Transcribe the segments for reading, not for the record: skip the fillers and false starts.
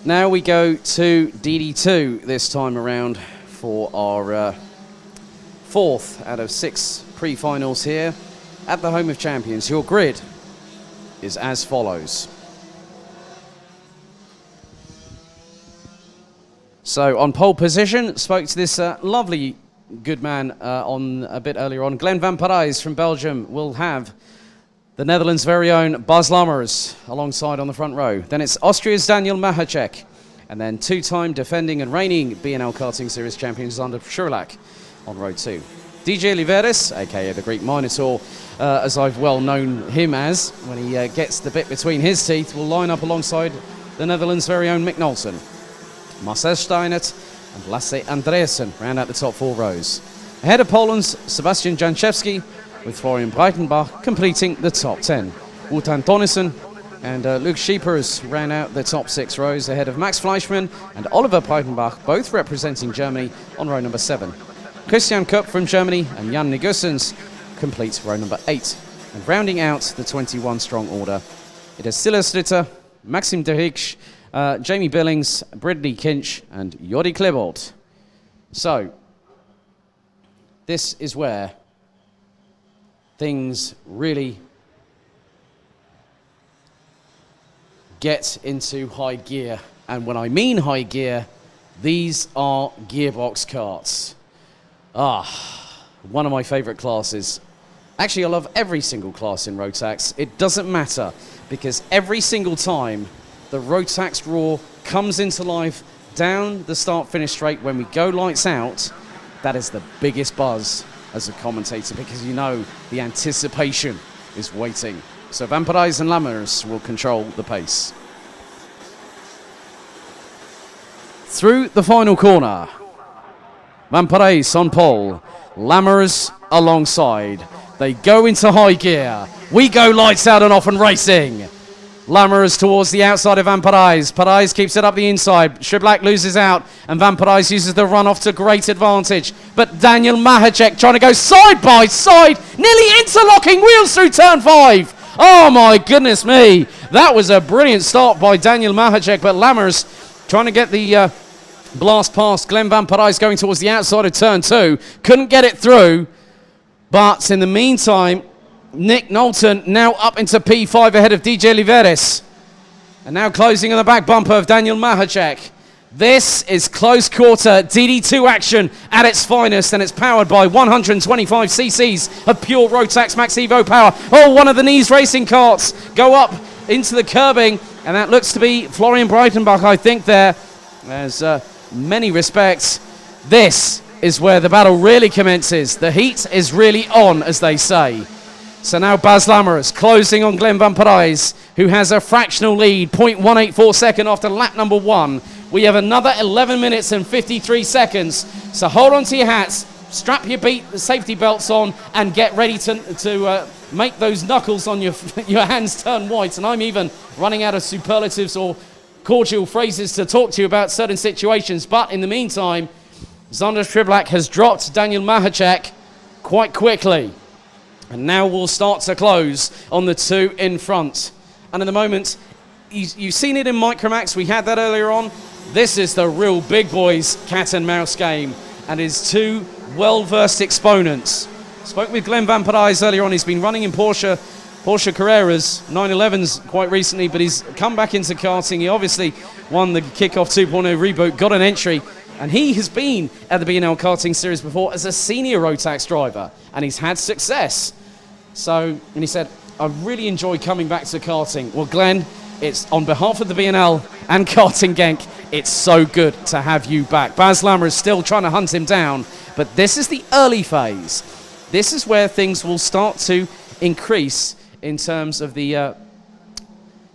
Now we go to DD2 this time around for our fourth out of 6 pre-finals here at the home of champions. Your grid is as follows. So on pole position, spoke to this lovely good man on a bit earlier on. Glenn van Parijs from Belgium will have the Netherlands' very own Bas Lammers alongside on the front row. Then it's Austria's Daniel Mahacek, and then two-time defending and reigning BNL Karting Series champions Zander Schurlak on row 2. DJ Liveris, aka the Greek Minotaur, as I've well known him as, when he gets the bit between his teeth, will line up alongside the Netherlands' very own Mick Knowlton. Marcel Steinert and Lasse Andreasen round out the top 4 rows. Ahead of Poland's Sebastian Janczewski, with Florian Breitenbach completing the top 10. Wotan Tonnison and Luke Schiepers round out the top 6 rows ahead of Max Fleischmann and Oliver Breitenbach, both representing Germany on row number 7. Christian Kopp from Germany and Jan Negusens completes row number 8. And rounding out the 21 strong order, it is Silas Ritter, Maxim Derich, Jamie Billings, Brittany Kinch and Jordi Klebold. So, this is where things really get into high gear. And when I mean high gear, these are gearbox karts. One of my favorite classes. Actually, I love every single class in Rotax. It doesn't matter, because every single time the Rotax Raw comes into life down the start-finish straight when we go lights out, that is the biggest buzz as a commentator, because you know the anticipation is waiting. So Van Parijs and Lammers will control the pace. Through the final corner, Van Parijs on pole, Lammers alongside. They go into high gear. We go lights out and off and racing. Lammers towards the outside of Van Parijs. Parijs keeps it up the inside. Schurlak loses out, and Van Parijs uses the run-off to great advantage. But Daniel Mahacek trying to go side by side, nearly interlocking wheels through turn 5. Oh my goodness me. That was a brilliant start by Daniel Mahacek, but Lammers trying to get the blast past Glenn Van Parijs going towards the outside of turn 2. Couldn't get it through, but in the meantime, Nick Knowlton now up into P5 ahead of DJ Liveris. And now closing on the back bumper of Daniel Mahacek. This is close quarter DD2 action at its finest, and it's powered by 125 cc's of pure Rotax Max Evo power. Oh, one of the Knees racing carts go up into the curbing, and that looks to be Florian Breitenbach, I think there. There's many respects. This is where the battle really commences. The heat is really on, as they say. So now Bas Lammers closing on Glenn Van Parijs, who has a fractional lead, 0.184 second after lap number 1. We have another 11 minutes and 53 seconds. So hold on to your hats, strap your safety belts on, and get ready to make those knuckles on your hands turn white. And I'm even running out of superlatives or cordial phrases to talk to you about certain situations. But in the meantime, Zander Schurlak has dropped Daniel Mahacek quite quickly. And now we'll start to close on the 2 in front. And in the moment, you've seen it in Micromax. We had that earlier on. This is the real big boys cat and mouse game, and his 2 well-versed exponents. Spoke with Glenn Van Parijs earlier on. He's been running in Porsche Carreras 911s quite recently, but he's come back into karting. He obviously won the Kickoff 2.0 reboot, got an entry, and he has been at the BNL Karting Series before as a senior Rotax driver, and he's had success. So, and he said, I really enjoy coming back to karting. Well, Glenn, it's on behalf of the BNL and Karting Genk, it's so good to have you back. Bas Lammers is still trying to hunt him down, but this is the early phase. This is where things will start to increase in terms of the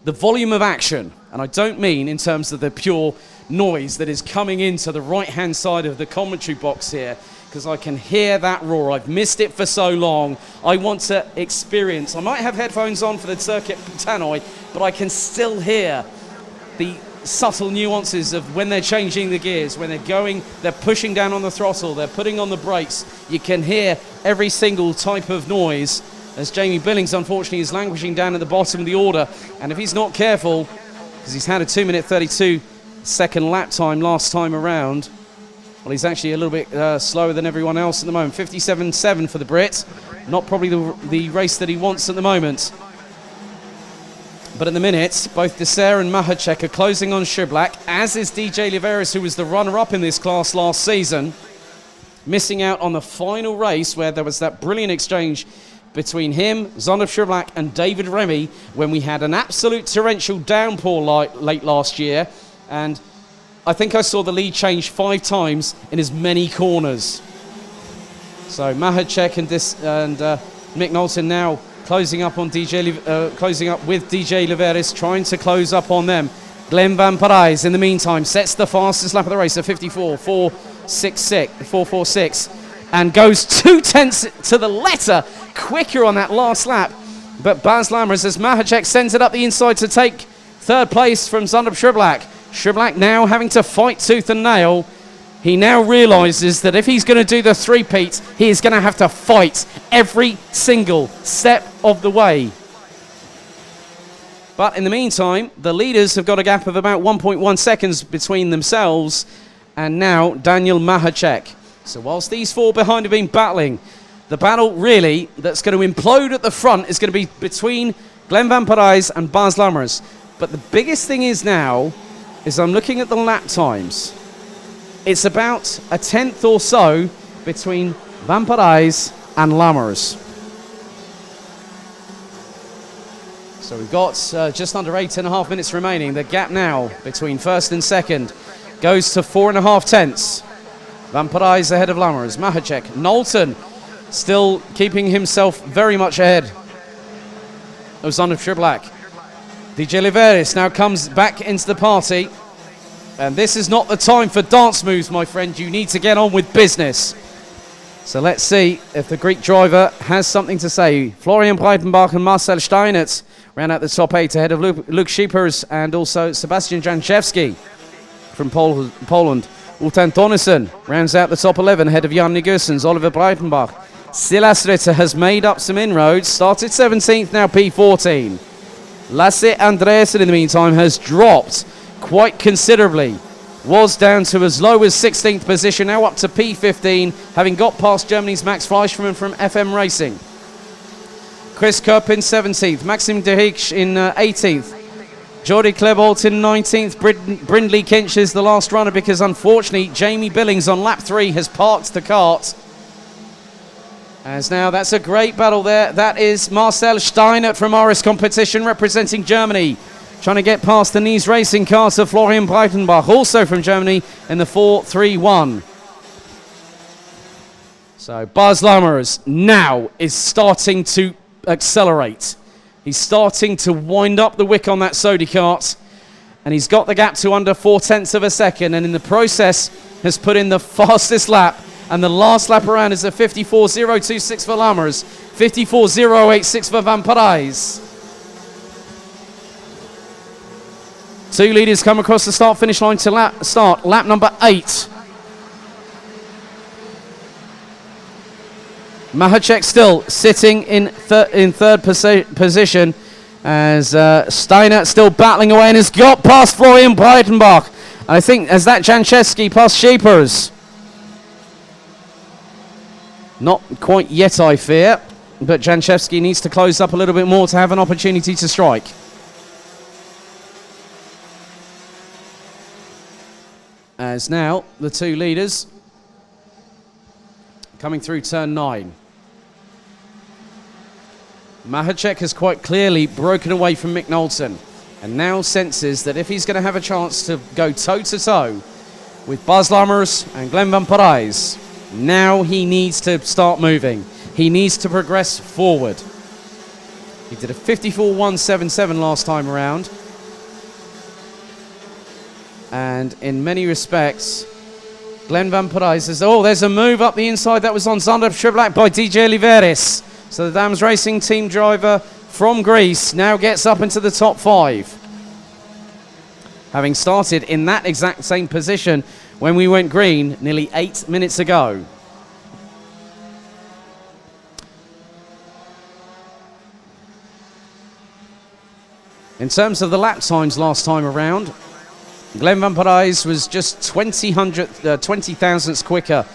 volume of action. And I don't mean in terms of the pure noise that is coming into the right-hand side of the commentary box here, because I can hear that roar. I've missed it for so long. I want to experience. I might have headphones on for the circuit tannoy, but I can still hear the subtle nuances of when they're changing the gears, when they're pushing down on the throttle, they're putting on the brakes. You can hear every single type of noise, as Jamie Billings, unfortunately, is languishing down at the bottom of the order. And if he's not careful, because he's had a 2-minute 32 second lap time last time around. Well, he's actually a little bit slower than everyone else at the moment. 57.7 for the Brit. Not probably the race that he wants at the moment. But at the minute, both Dessert and Mahacek are closing on Schublak, as is DJ Liveris, who was the runner-up in this class last season. Missing out on the final race where there was that brilliant exchange between him, Zonov Schublak, and David Remy when we had an absolute torrential downpour late last year. And I think I saw the lead change 5 times in as many corners. So Mahacek and Mick Knowlton now closing up on closing up with DJ Liveris, trying to close up on them. Glenn Van Parijs, in the meantime, sets the fastest lap of the race at 4:46, and goes 2 tenths to the letter quicker on that last lap. But Baz Lammers, as Mahacek sends it up the inside to take third place from Zundab Schublak. Schublak now having to fight tooth and nail. He now realises that if he's going to do the three-peat, he is going to have to fight every single step of the way. But in the meantime, the leaders have got a gap of about 1.1 seconds between themselves and now Daniel Mahacek. So whilst these 4 behind have been battling, the battle really that's going to implode at the front is going to be between Glenn Van Parijs and Baz Lammers. But the biggest thing is now, is I'm looking at the lap times. It's about a tenth or so between Van Parijs and Lammers. So we've got just under 8.5 minutes remaining. The gap now between first and second goes to 4.5 tenths. Van Parijs ahead of Lammers. Mahacek, Knowlton still keeping himself very much ahead of Zonov Schublak. DJ Liveris now comes back into the party. And this is not the time for dance moves, my friend. You need to get on with business. So let's see if the Greek driver has something to say. Florian Breitenbach and Marcel Steinert ran out the top 8 ahead of Luke Schiepers and also Sebastian Janczewski from Poland. Ultan Tonneson rounds out the top 11 ahead of Jan Nigursens, Oliver Breitenbach. Silas Ritter has made up some inroads, started 17th, now P14. Lasse Andreasen, in the meantime, has dropped quite considerably. Was down to as low as 16th position, now up to P15, having got past Germany's Max Fleischmann from FM Racing. Chris Kopp in 17th, Maxim de Hiech in 18th, Jordi Klebold in 19th, Brindley Kinch is the last runner because unfortunately Jamie Billings on lap 3 has parked the kart. As now that's a great battle there. That is Marcel Steinert from RS Competition representing Germany, trying to get past the Nies Racing car to Florian Breitenbach, also from Germany, in the 4.31. So Baz Lammers now is starting to accelerate. He's starting to wind up the wick on that Sodi kart, and he's got the gap to under 4/10 of a second, and in the process has put in the fastest lap, and the last lap around is a 54.026 for Lammers, 54.086 for Van Parijs. 2 leaders come across the start-finish line to start lap number 8. Mahacek still sitting in third position as Steinert still battling away and has got past Florian Breitenbach. I think as that Janczewski past Schiepers. Not quite yet, I fear, but Janczewski needs to close up a little bit more to have an opportunity to strike. As now the 2 leaders coming through turn 9. Mahacek has quite clearly broken away from Mick Knowlton and now senses that if he's going to have a chance to go toe-to-toe with Baz Lammers and Glenn Van Parijs, now he needs to start moving. He needs to progress forward. He did a 54.177 last time around. And in many respects, Glenn Van Parijs says, oh, there's a move up the inside that was on Zundab Schublak by DJ Liveris. So the Dams Racing team driver from Greece now gets up into the top 5. Having started in that exact same position when we went green nearly 8 minutes ago. In terms of the lap times last time around, Glenn Van Parijs was just 20 thousandths quicker,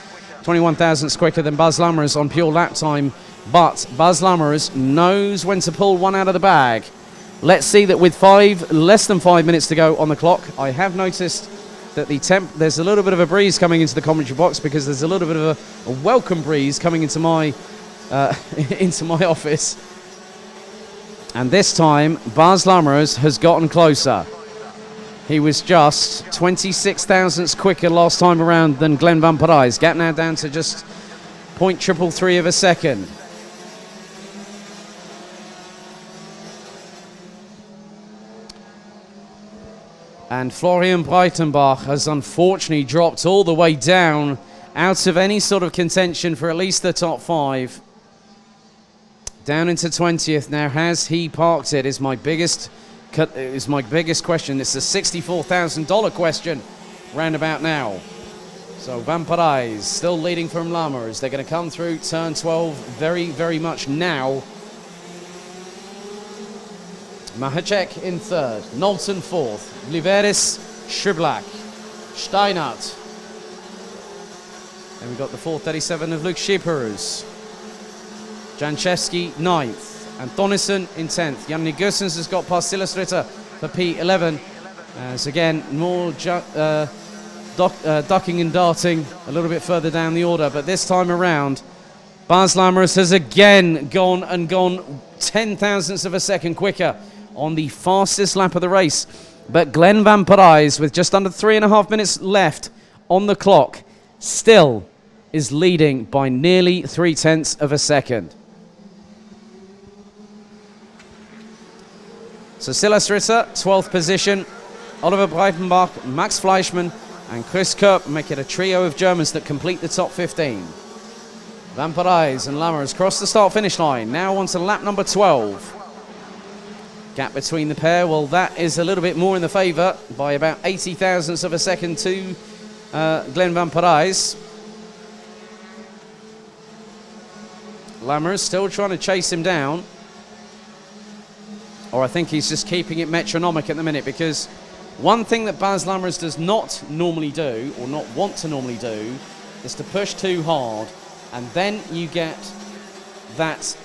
21 thousandths quicker than Bas Lammers on pure lap time. But Bas Lammers knows when to pull one out of the bag. Let's see that with less than 5 minutes to go on the clock. I have noticed that there's a little bit of a breeze coming into the commentary box because there's a little bit of a welcome breeze coming into my into my office. And this time, Bas Lammers has gotten closer. He was just 26 thousandths quicker last time around than Glenn Van Parijs. Gap now down to just 0.333 of a second. And Florian Breitenbach has unfortunately dropped all the way down out of any sort of contention for at least the top 5. Down into 20th now. Has he parked it is my biggest question. It's a $64,000 question round about now. So Van Parijs still leading from Lammers. They're going to come through turn 12 very, very much now. Mahacek in third, Knowlton fourth, Liveris, Schiblak, Steinert. Then we've got the 437 of Luke Schippers. Janchevsky ninth, and Donnison in 10th. Janne Gussens has got past Sillistritter for P11. As again, more ducking and darting a little bit further down the order, but this time around, Bas Lammers has again gone 10 thousandths of a second quicker on the fastest lap of the race. But Glenn Van Parijs, with just under 3.5 minutes left on the clock, still is leading by nearly 0.3 of a second. So Silas Ritter, 12th position. Oliver Breitenbach, Max Fleischmann, and Chris Kopp make it a trio of Germans that complete the top 15. Van Parijs and Lammers cross the start-finish line. Now on to lap number 12. Gap between the pair, well, that is a little bit more in the favour by about 80 thousandths of a second to Glenn Van Parijs. Lammers still trying to chase him down. Or I think he's just keeping it metronomic at the minute, because one thing that Bas Lammers does not normally do, or not want to normally do, is to push too hard, and then you get that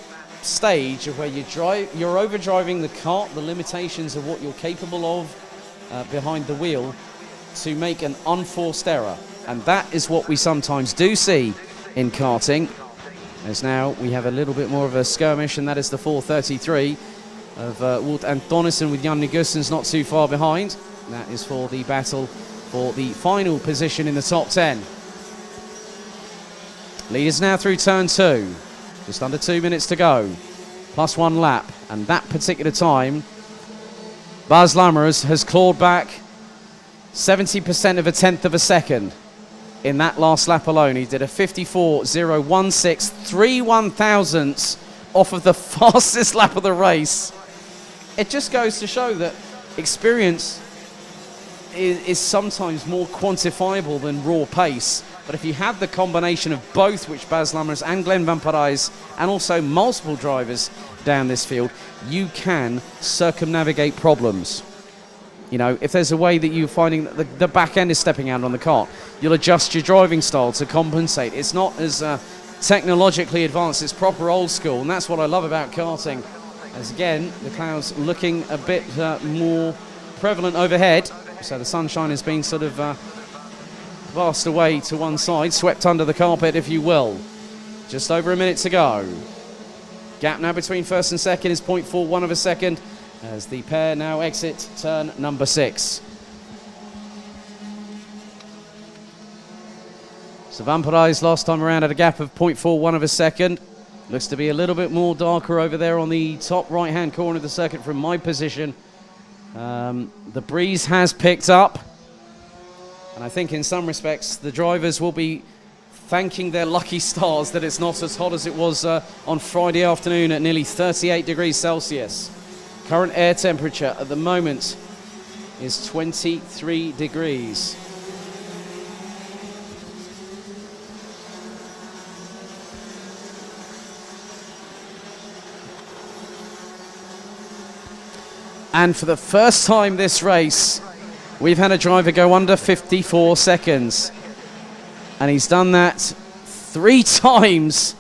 stage of where you're overdriving the kart, the limitations of what you're capable of behind the wheel, to make an unforced error. And that is what we sometimes do see in karting. As now we have a little bit more of a skirmish, and that is the 433 of Wout and Donnison, with Janne Gussens not too far behind. That is for the battle for the final position in the top 10. Leaders now through turn 2. Just under 2 minutes to go. Plus 1 lap. And that particular time, Bas Lammers has clawed back 70% of a tenth of a second in that last lap alone. He did a 54.016, 3 1,000ths off of the fastest lap of the race. It just goes to show that experience is sometimes more quantifiable than raw pace. But if you have the combination of both, which Bas Lammers and Glenn Van Parijs, and also multiple drivers down this field, you can circumnavigate problems. You know, if there's a way that you're finding that the back end is stepping out on the kart, you'll adjust your driving style to compensate. It's not as technologically advanced, it's proper old school, and that's what I love about karting. As again, the clouds looking a bit more prevalent overhead, so the sunshine has been sort of vast away to one side, swept under the carpet, if you will. Just over a minute to go. Gap now between first and second is 0.41 of a second, as the pair now exit turn number 6. So Van Parijs last time around at a gap of 0.41 of a second. Looks to be a little bit more darker over there on the top right-hand corner of the circuit from my position. The breeze has picked up. And I think in some respects, the drivers will be thanking their lucky stars that it's not as hot as it was on Friday afternoon at nearly 38 degrees Celsius. Current air temperature at the moment is 23 degrees. And for the first time this race, we've had a driver go under 54 seconds. And he's done that 3 times.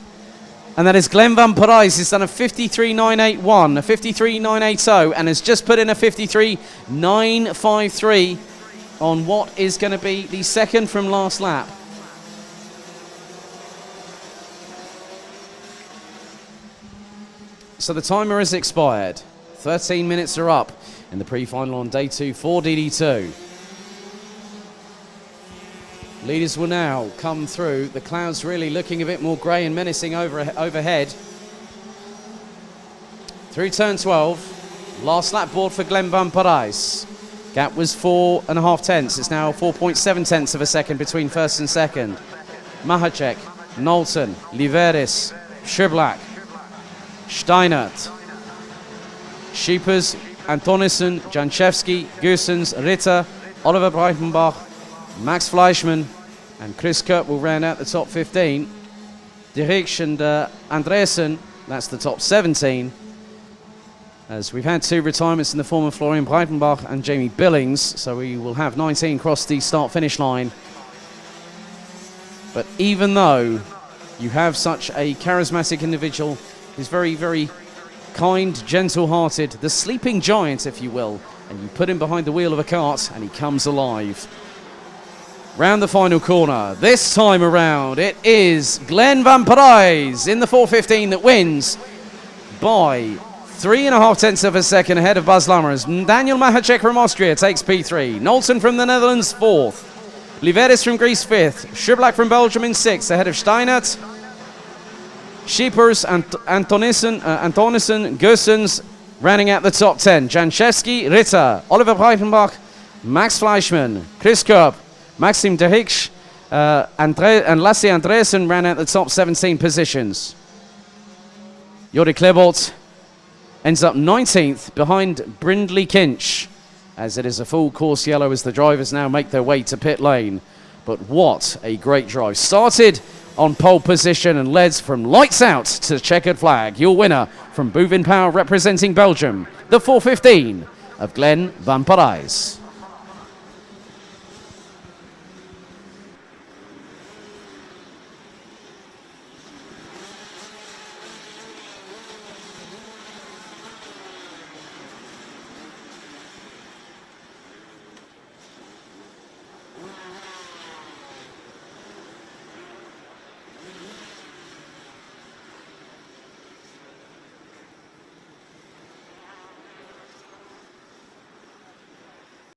And that is Glenn Van Parijs. He's done a 53.981, a 53.980, and has just put in a 53.953 on what is going to be the second from last lap. So the timer has expired. 13 minutes are up in the pre-final on day 2 for DD2. Leaders will now come through. The clouds really looking a bit more grey and menacing overhead. Through turn 12. Last lap board for Glenn Van Parijs. Gap was 4.5 tenths. It's now 4.7 tenths of a second between first and second. Mahacek, Knowlton, Liveris, Schublak, Steinert, Schiepers, Antonissen, Janchevski, Goossens, Ritter, Oliver Breitenbach, Max Fleischmann, and Chris Kurt will round out the top 15. De Rijk and Andreessen, that's the top 17. As we've had 2 retirements in the form of Florian Breitenbach and Jamie Billings, so we will have 19 cross the start-finish line. But even though you have such a charismatic individual, who's very, very kind, gentle-hearted, the sleeping giant, if you will, and you put him behind the wheel of a cart and he comes alive. Round the final corner, this time around, it is Glenn Van Parijs in the 4:15 that wins by 3.5 tenths of a second ahead of Bas Lammers. Daniel Mahacek from Austria takes P3. Knowlton from the Netherlands, 4th. Liveris from Greece, 5th. Schublak from Belgium in 6th, ahead of Steinert. Schiepers, Antonissen, Goossens, rounding out the top 10. Janchevski, Ritter, Oliver Breitenbach, Max Fleischmann, Chris Kopp, Maxim De Rijk, and Lasse Andreessen ran out the top 17 positions. Jordi Klebold ends up 19th behind Brindley Kinch, as it is a full course yellow as the drivers now make their way to pit lane. But what a great drive. Started on pole position and led from lights out to checkered flag. Your winner from Bouvin Power representing Belgium, the 4:15 of Glenn Van Parijs.